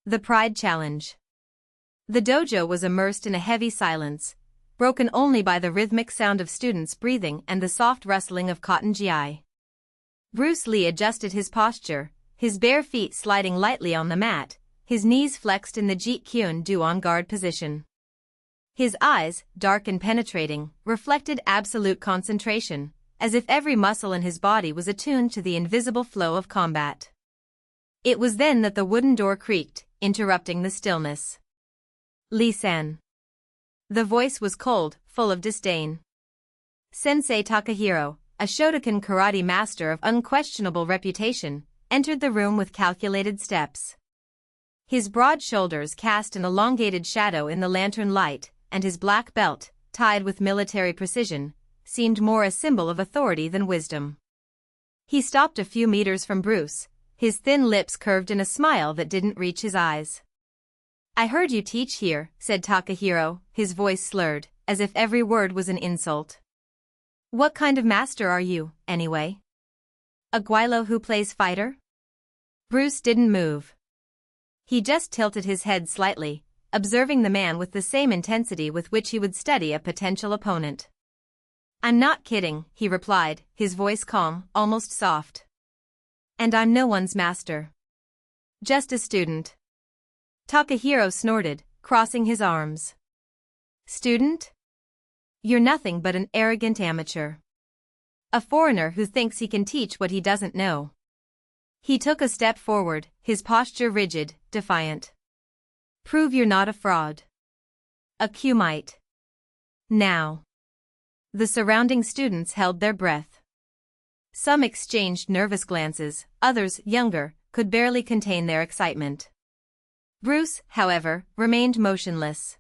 The Pride Challenge. The dojo was immersed in a heavy silence, broken only by the rhythmic sound of students breathing and the soft rustling of cotton gi. Bruce Lee adjusted his posture, his bare feet sliding lightly on the mat, his knees flexed in the Jeet Kune Do on guard position. His eyes, dark and penetrating, reflected absolute concentration, as if every muscle in his body was attuned to the invisible flow of combat. It was then that the wooden door creaked, interrupting the stillness. Lee-san. The voice was cold, full of disdain. Sensei Takahiro, a Shotokan karate master of unquestionable reputation, entered the room with calculated steps. His broad shoulders cast an elongated shadow in the lantern light, and his black belt, tied with military precision, seemed more a symbol of authority than wisdom. He stopped a few meters from Bruce, his thin lips curved in a smile that didn't reach his eyes. "I heard you teach here," said Takahiro, his voice slurred, as if every word was an insult. "What kind of master are you, anyway? A guilo who plays fighter?" Bruce didn't move. He just tilted his head slightly, observing the man with the same intensity with which he would study a potential opponent. "I'm not kidding," he replied, his voice calm, almost soft. "And I'm no one's master. Just a student." Takahiro snorted, crossing his arms. "Student? You're nothing but an arrogant amateur. A foreigner who thinks he can teach what he doesn't know." He took a step forward, his posture rigid, defiant. "Prove you're not a fraud. A Kumite. Now." The surrounding students held their breath. Some exchanged nervous glances, others, younger, could barely contain their excitement. Bruce, however, remained motionless.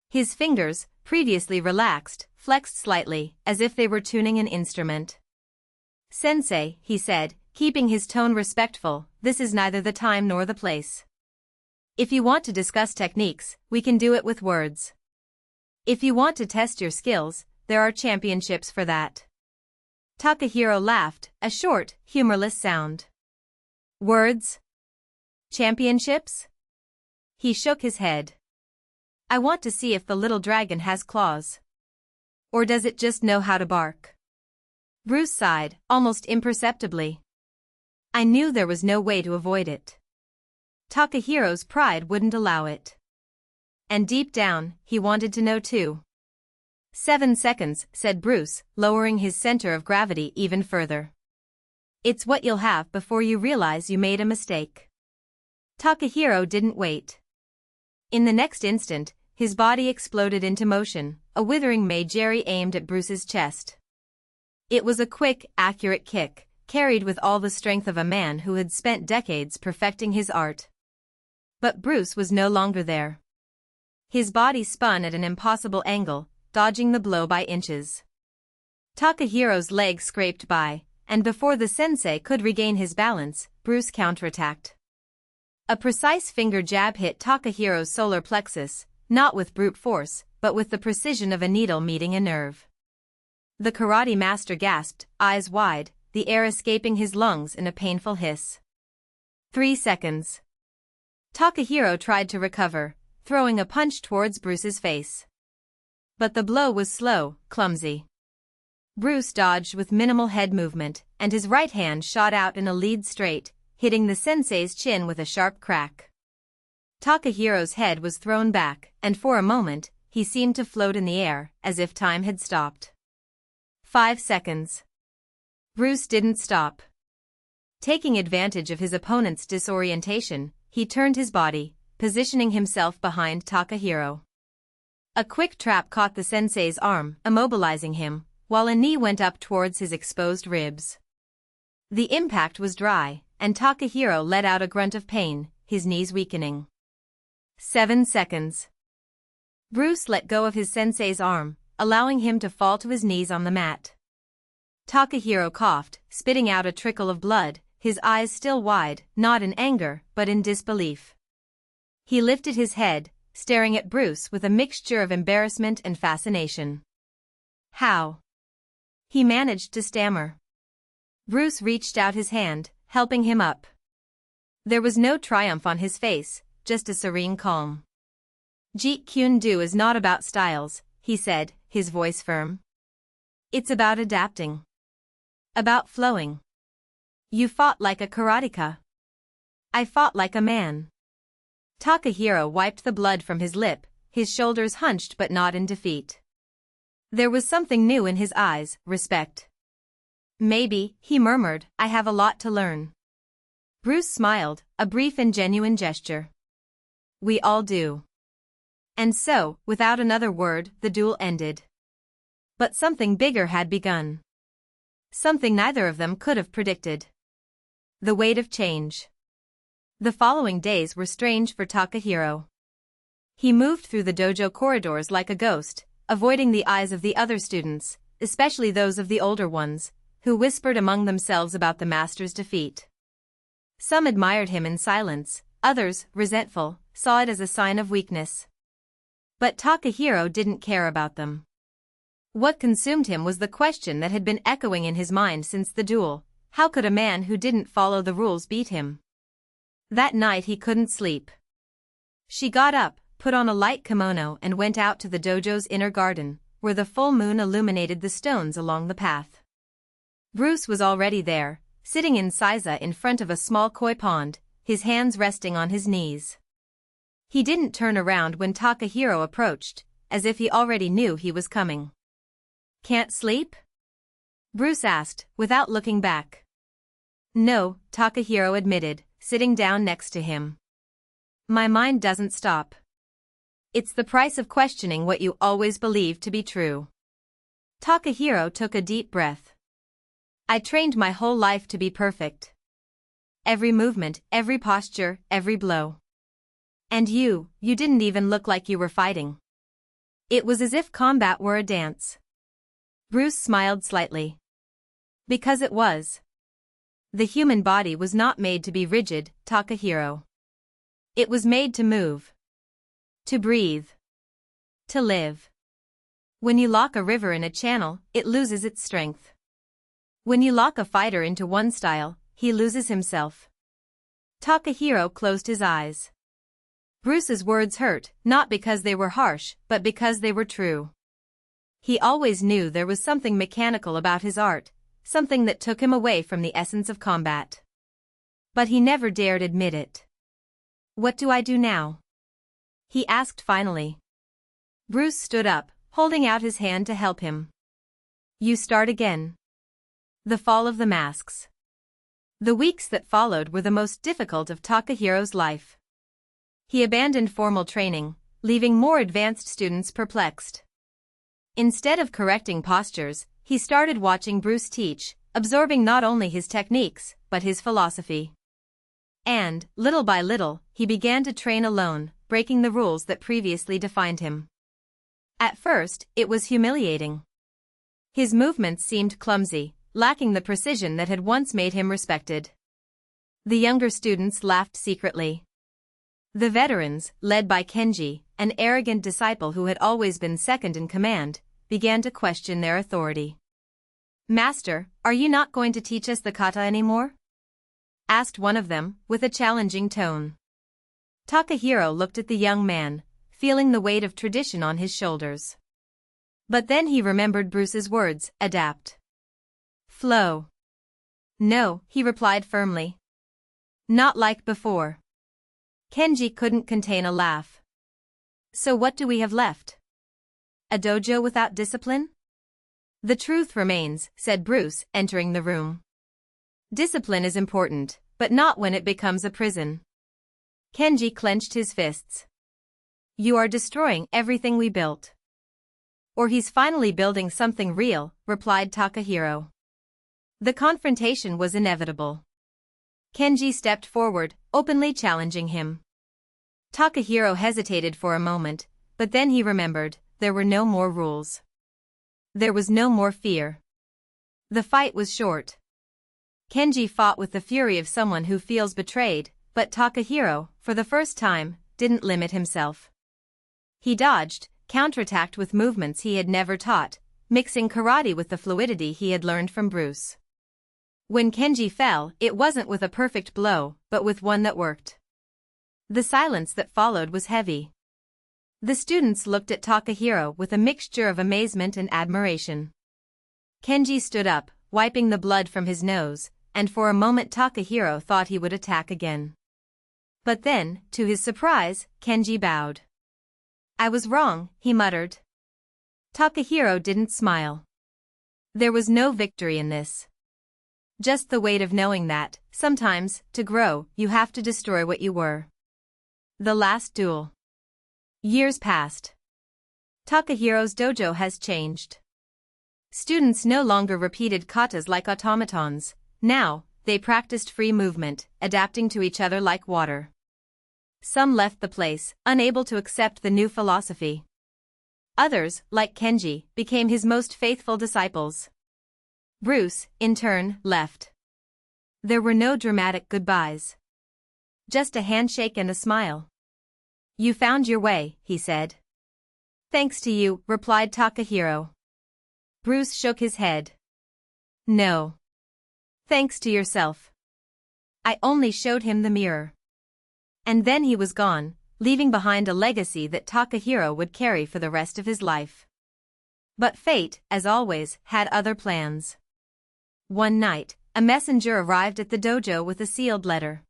His fingers, previously relaxed, flexed slightly, as if they were tuning an instrument. "Sensei," he said, keeping his tone respectful, "this is neither the time nor the place. If you want to discuss techniques, we can do it with words. If you want to test your skills, there are championships for that." Takahiro laughed, a short, humorless sound. "Words? Championships?" He shook his head. "I want to see if the little dragon has claws. Or does it just know how to bark?" Bruce sighed, almost imperceptibly. "I knew there was no way to avoid it. Takahiro's pride wouldn't allow it. And deep down, he wanted to know too." 7 seconds, said Bruce, lowering his center of gravity even further. "It's what you'll have before you realize you made a mistake." Takahiro didn't wait. In the next instant, his body exploded into motion, a withering Mei-Jeri aimed at Bruce's chest. It was a quick, accurate kick, carried with all the strength of a man who had spent decades perfecting his art. But Bruce was no longer there. His body spun at an impossible angle, dodging the blow by inches. Takahiro's leg scraped by, and before the sensei could regain his balance, Bruce counterattacked. A precise finger jab hit Takahiro's solar plexus, not with brute force, but with the precision of a needle meeting a nerve. The karate master gasped, eyes wide, the air escaping his lungs in a painful hiss. 3 seconds. Takahiro tried to recover, throwing a punch towards Bruce's face. But the blow was slow, clumsy. Bruce dodged with minimal head movement, and his right hand shot out in a lead straight, hitting the sensei's chin with a sharp crack. Takahiro's head was thrown back, and for a moment, he seemed to float in the air, as if time had stopped. 5 seconds. Bruce didn't stop. Taking advantage of his opponent's disorientation, he turned his body, positioning himself behind Takahiro. A quick trap caught the sensei's arm, immobilizing him, while a knee went up towards his exposed ribs. The impact was dry, and Takahiro let out a grunt of pain, his knees weakening. 7 seconds. Bruce let go of his sensei's arm, allowing him to fall to his knees on the mat. Takahiro coughed, spitting out a trickle of blood, his eyes still wide, not in anger, but in disbelief. He lifted his head, staring at Bruce with a mixture of embarrassment and fascination. "How?" he managed to stammer. Bruce reached out his hand, helping him up. There was no triumph on his face, just a serene calm. Jeet Kune Do is not about styles, he said, his voice firm. It's about adapting. About flowing. You fought like a karateka. I fought like a man. Takahiro wiped the blood from his lip, his shoulders hunched but not in defeat. There was something new in his eyes, respect. Maybe, he murmured, I have a lot to learn. Bruce smiled, a brief and genuine gesture. We all do. And so, without another word, the duel ended. But something bigger had begun. Something neither of them could have predicted. The weight of change. The following days were strange for Takahiro. He moved through the dojo corridors like a ghost, avoiding the eyes of the other students, especially those of the older ones, who whispered among themselves about the master's defeat. Some admired him in silence, others, resentful, saw it as a sign of weakness. But Takahiro didn't care about them. What consumed him was the question that had been echoing in his mind since the duel: how could a man who didn't follow the rules beat him? That night he couldn't sleep. She got up, put on a light kimono and went out to the dojo's inner garden, where the full moon illuminated the stones along the path. Bruce was already there, sitting in seiza in front of a small koi pond, his hands resting on his knees. He didn't turn around when Takahiro approached, as if he already knew he was coming. Can't sleep? Bruce asked, without looking back. No, Takahiro admitted, sitting down next to him. My mind doesn't stop. It's the price of questioning what you always believed to be true. Takahiro took a deep breath. I trained my whole life to be perfect. Every movement, every posture, every blow. And you didn't even look like you were fighting. It was as if combat were a dance. Bruce smiled slightly. Because it was. The human body was not made to be rigid, Takahiro. It was made to move. To breathe. To live. When you lock a river in a channel, it loses its strength. When you lock a fighter into one style, he loses himself. Takahiro closed his eyes. Bruce's words hurt, not because they were harsh, but because they were true. He always knew there was something mechanical about his art, something that took him away from the essence of combat. But he never dared admit it. What do I do now? He asked finally. Bruce stood up, holding out his hand to help him. You start again. The fall of the masks. The weeks that followed were the most difficult of Takahiro's life. He abandoned formal training, leaving more advanced students perplexed. Instead of correcting postures, he started watching Bruce teach, absorbing not only his techniques, but his philosophy. And, little by little, he began to train alone, breaking the rules that previously defined him. At first, it was humiliating. His movements seemed clumsy, lacking the precision that had once made him respected. The younger students laughed secretly. The veterans, led by Kenji, an arrogant disciple who had always been second in command, began to question their authority. Master, are you not going to teach us the kata anymore? Asked one of them, with a challenging tone. Takahiro looked at the young man, feeling the weight of tradition on his shoulders. But then he remembered Bruce's words, adapt. Flow. No, he replied firmly. Not like before. Kenji couldn't contain a laugh. So what do we have left? A dojo without discipline? The truth remains, said Bruce, entering the room. Discipline is important, but not when it becomes a prison. Kenji clenched his fists. You are destroying everything we built. Or he's finally building something real, replied Takahiro. The confrontation was inevitable. Kenji stepped forward, openly challenging him. Takahiro hesitated for a moment, but then he remembered, there were no more rules. There was no more fear. The fight was short. Kenji fought with the fury of someone who feels betrayed, but Takahiro, for the first time, didn't limit himself. He dodged, counterattacked with movements he had never taught, mixing karate with the fluidity he had learned from Bruce. When Kenji fell, it wasn't with a perfect blow, but with one that worked. The silence that followed was heavy. The students looked at Takahiro with a mixture of amazement and admiration. Kenji stood up, wiping the blood from his nose, and for a moment Takahiro thought he would attack again. But then, to his surprise, Kenji bowed. "I was wrong," he muttered. Takahiro didn't smile. There was no victory in this. Just the weight of knowing that, sometimes, to grow, you have to destroy what you were. The last duel. Years passed. Takahiro's dojo has changed. Students no longer repeated katas like automatons. Now, they practiced free movement, adapting to each other like water. Some left the place, unable to accept the new philosophy. Others, like Kenji, became his most faithful disciples. Bruce, in turn, left. There were no dramatic goodbyes. Just a handshake and a smile. "You found your way," he said. "Thanks to you," replied Takahiro. Bruce shook his head. "No. Thanks to yourself. I only showed him the mirror." And then he was gone, leaving behind a legacy that Takahiro would carry for the rest of his life. But fate, as always, had other plans. One night, a messenger arrived at the dojo with a sealed letter.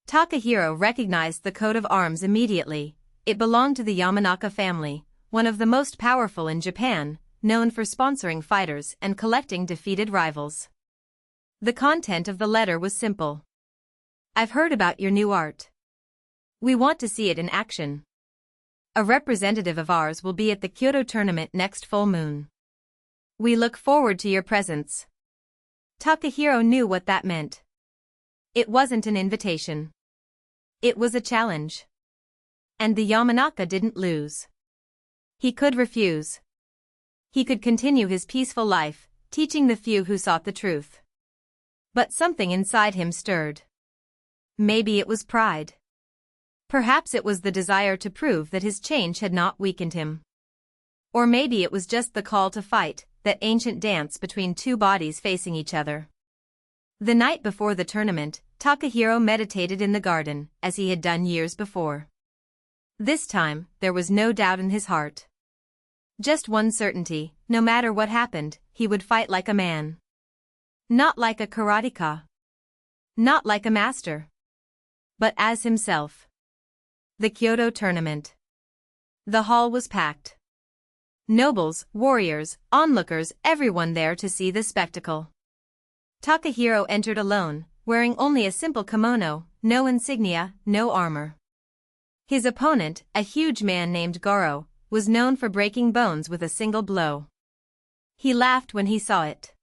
Takahiro recognized the coat of arms immediately. It belonged to the Yamanaka family, one of the most powerful in Japan, known for sponsoring fighters and collecting defeated rivals. The content of the letter was simple. "I've heard about your new art. We want to see it in action. A representative of ours will be at the Kyoto tournament next full moon. We look forward to your presence." Takahiro knew what that meant. It wasn't an invitation. It was a challenge. And the Yamanaka didn't lose. He could refuse. He could continue his peaceful life, teaching the few who sought the truth. But something inside him stirred. Maybe it was pride. Perhaps it was the desire to prove that his change had not weakened him. Or maybe it was just the call to fight, that ancient dance between two bodies facing each other. The night before the tournament, Takahiro meditated in the garden, as he had done years before. This time, there was no doubt in his heart. Just one certainty: no matter what happened, he would fight like a man. Not like a karateka. Not like a master. But as himself. The Kyoto tournament. The hall was packed. Nobles, warriors, onlookers, everyone there to see the spectacle. Takahiro entered alone, wearing only a simple kimono, no insignia, no armor. His opponent, a huge man named Goro, was known for breaking bones with a single blow. He laughed when he saw it.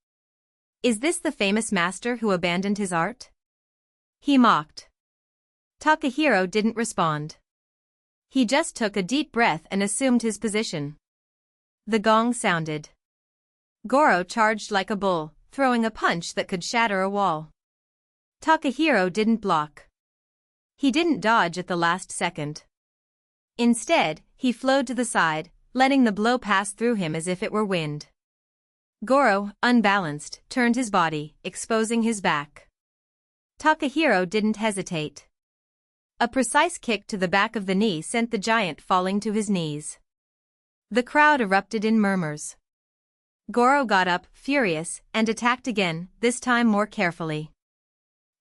"Is this the famous master who abandoned his art?" he mocked. Takahiro didn't respond. He just took a deep breath and assumed his position. The gong sounded. Goro charged like a bull, throwing a punch that could shatter a wall. Takahiro didn't block. He didn't dodge at the last second. Instead, he flowed to the side, letting the blow pass through him as if it were wind. Goro, unbalanced, turned his body, exposing his back. Takahiro didn't hesitate. A precise kick to the back of the knee sent the giant falling to his knees. The crowd erupted in murmurs. Goro got up, furious, and attacked again, this time more carefully.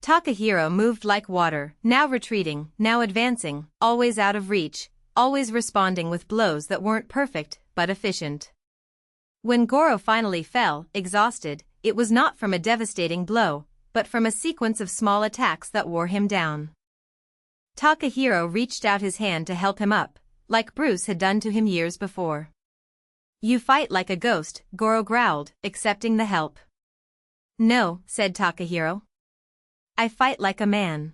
Takahiro moved like water, now retreating, now advancing, always out of reach, always responding with blows that weren't perfect, but efficient. When Goro finally fell, exhausted, it was not from a devastating blow, but from a sequence of small attacks that wore him down. Takahiro reached out his hand to help him up, like Bruce had done to him years before. "You fight like a ghost," Goro growled, accepting the help. "No," said Takahiro. "I fight like a man."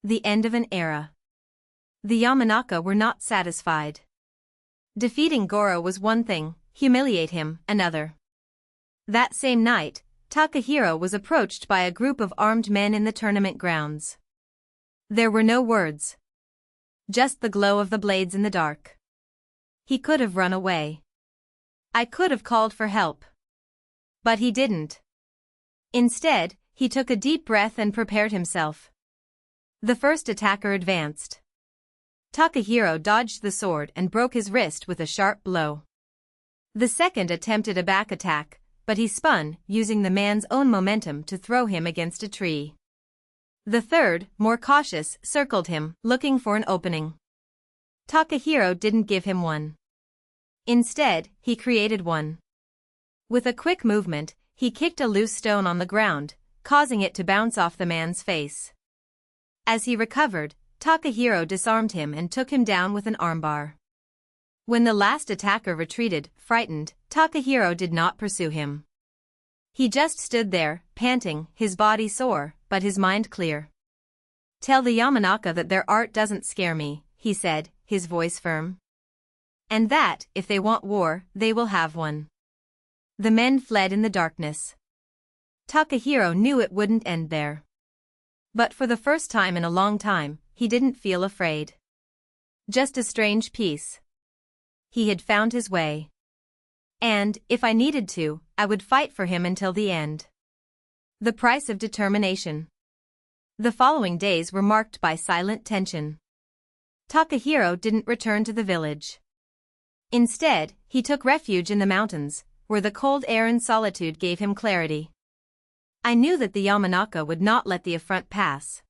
The end of an era. The Yamanaka were not satisfied. Defeating Goro was one thing, humiliate him, another. That same night, Takahiro was approached by a group of armed men in the tournament grounds. There were no words. Just the glow of the blades in the dark. He could have run away. I could have called for help. But he didn't. Instead, he took a deep breath and prepared himself. The first attacker advanced. Takahiro dodged the sword and broke his wrist with a sharp blow. The second attempted a back attack, but he spun, using the man's own momentum to throw him against a tree. The third, more cautious, circled him, looking for an opening. Takahiro didn't give him one. Instead, he created one. With a quick movement, he kicked a loose stone on the ground, causing it to bounce off the man's face. As he recovered, Takahiro disarmed him and took him down with an armbar. When the last attacker retreated, frightened, Takahiro did not pursue him. He just stood there, panting, his body sore, but his mind clear. "Tell the Yamanaka that their art doesn't scare me," he said, his voice firm. "And that, if they want war, they will have one." The men fled in the darkness. Takahiro knew it wouldn't end there. But for the first time in a long time, he didn't feel afraid. Just a strange peace. He had found his way. And, if I needed to, I would fight for him until the end. The price of determination. The following days were marked by silent tension. Takahiro didn't return to the village. Instead, he took refuge in the mountains, where the cold air and solitude gave him clarity. I knew that the Yamanaka would not let the affront pass.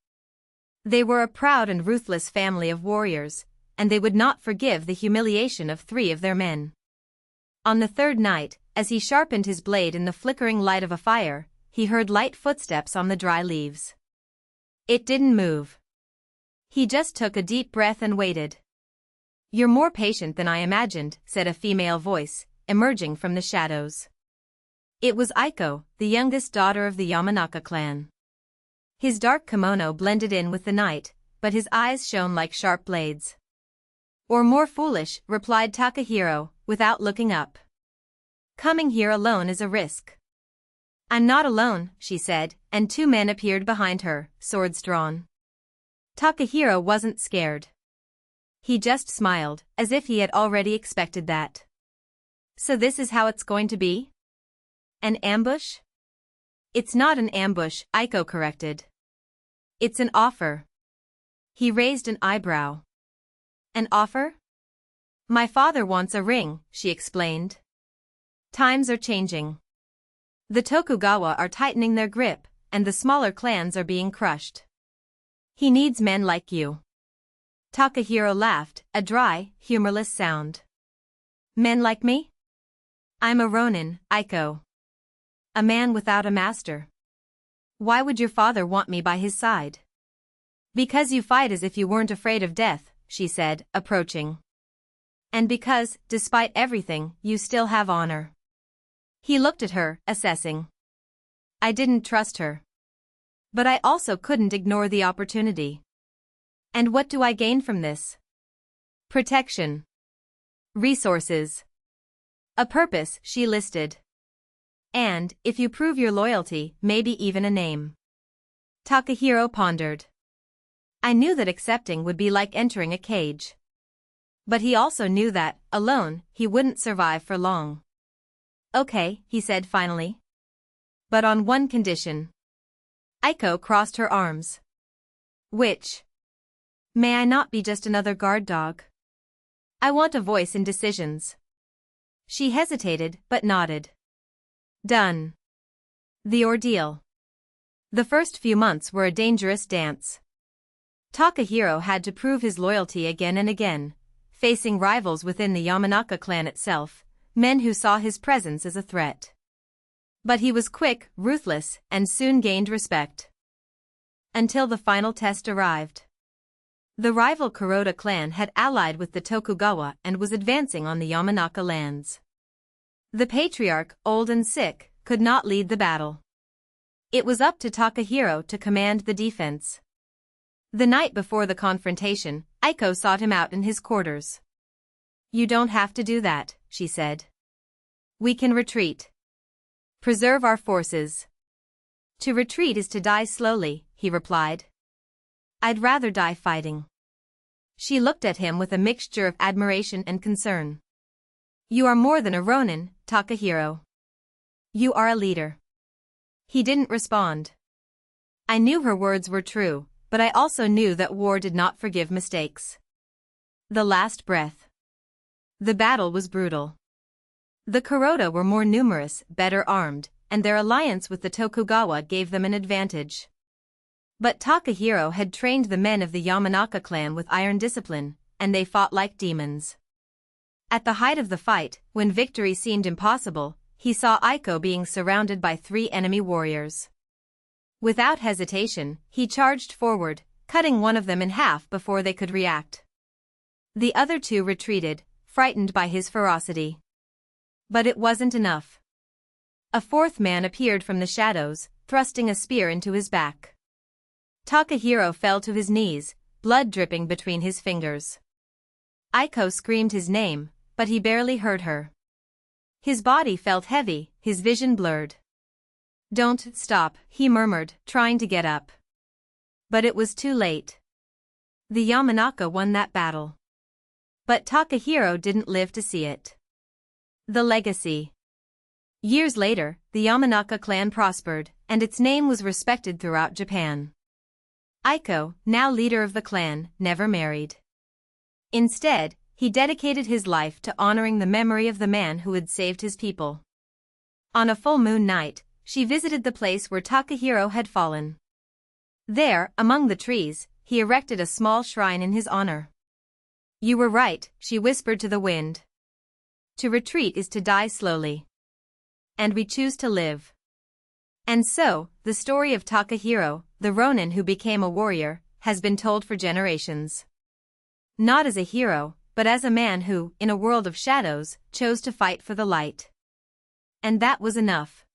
They were a proud and ruthless family of warriors, and they would not forgive the humiliation of 3 of their men. On the third night, as he sharpened his blade in the flickering light of a fire, he heard light footsteps on the dry leaves. It didn't move. He just took a deep breath and waited. "You're more patient than I imagined," said a female voice, emerging from the shadows. It was Aiko, the youngest daughter of the Yamanaka clan. His dark kimono blended in with the night, but his eyes shone like sharp blades. "Or more foolish," replied Takahiro, without looking up. "Coming here alone is a risk." "I'm not alone," she said, and 2 men appeared behind her, swords drawn. Takahiro wasn't scared. He just smiled, as if he had already expected that. "So this is how it's going to be? An ambush?" "It's not an ambush," Aiko corrected. "It's an offer." He raised an eyebrow. "An offer?" "My father wants a ring," she explained. "Times are changing. The Tokugawa are tightening their grip, and the smaller clans are being crushed. He needs men like you." Takahiro laughed, a dry, humorless sound. "Men like me? I'm a ronin, Aiko. A man without a master. Why would your father want me by his side?" "Because you fight as if you weren't afraid of death," she said, approaching. "And because, despite everything, you still have honor." He looked at her, assessing. I didn't trust her. But I also couldn't ignore the opportunity. "And what do I gain from this?" "Protection. Resources. A purpose," she listed. "And, if you prove your loyalty, maybe even a name." Takahiro pondered. I knew that accepting would be like entering a cage. But he also knew that, alone, he wouldn't survive for long. "Okay," he said finally. "But on one condition." Aiko crossed her arms. "Which?" "May I not be just another guard dog? I want a voice in decisions." She hesitated, but nodded. "Done." The ordeal. The first few months were a dangerous dance. Takahiro had to prove his loyalty again and again, facing rivals within the Yamanaka clan itself, men who saw his presence as a threat. But he was quick, ruthless, and soon gained respect. Until the final test arrived. The rival Kuroda clan had allied with the Tokugawa and was advancing on the Yamanaka lands. The patriarch, old and sick, could not lead the battle. It was up to Takahiro to command the defense. The night before the confrontation, Aiko sought him out in his quarters. "You don't have to do that," she said. "We can retreat. Preserve our forces." "To retreat is to die slowly," he replied. "I'd rather die fighting." She looked at him with a mixture of admiration and concern. "You are more than a ronin, Takahiro. You are a leader." He didn't respond. I knew her words were true, but I also knew that war did not forgive mistakes. The last breath. The battle was brutal. The Kuroda were more numerous, better armed, and their alliance with the Tokugawa gave them an advantage. But Takahiro had trained the men of the Yamanaka clan with iron discipline, and they fought like demons. At the height of the fight, when victory seemed impossible, he saw Aiko being surrounded by 3 enemy warriors. Without hesitation, he charged forward, cutting one of them in half before they could react. The other 2 retreated, frightened by his ferocity. But it wasn't enough. A 4th man appeared from the shadows, thrusting a spear into his back. Takahiro fell to his knees, blood dripping between his fingers. Aiko screamed his name, but he barely heard her. His body felt heavy, his vision blurred. "Don't stop," he murmured, trying to get up. But it was too late. The Yamanaka won that battle. But Takahiro didn't live to see it. The legacy. Years later, the Yamanaka clan prospered, and its name was respected throughout Japan. Aiko, now leader of the clan, never married. Instead, he dedicated his life to honoring the memory of the man who had saved his people. On a full moon night, she visited the place where Takahiro had fallen. There, among the trees, he erected a small shrine in his honor. "You were right," she whispered to the wind. "To retreat is to die slowly. And we choose to live." And so, the story of Takahiro, the Ronin who became a warrior, has been told for generations. Not as a hero, but as a man who, in a world of shadows, chose to fight for the light. And that was enough.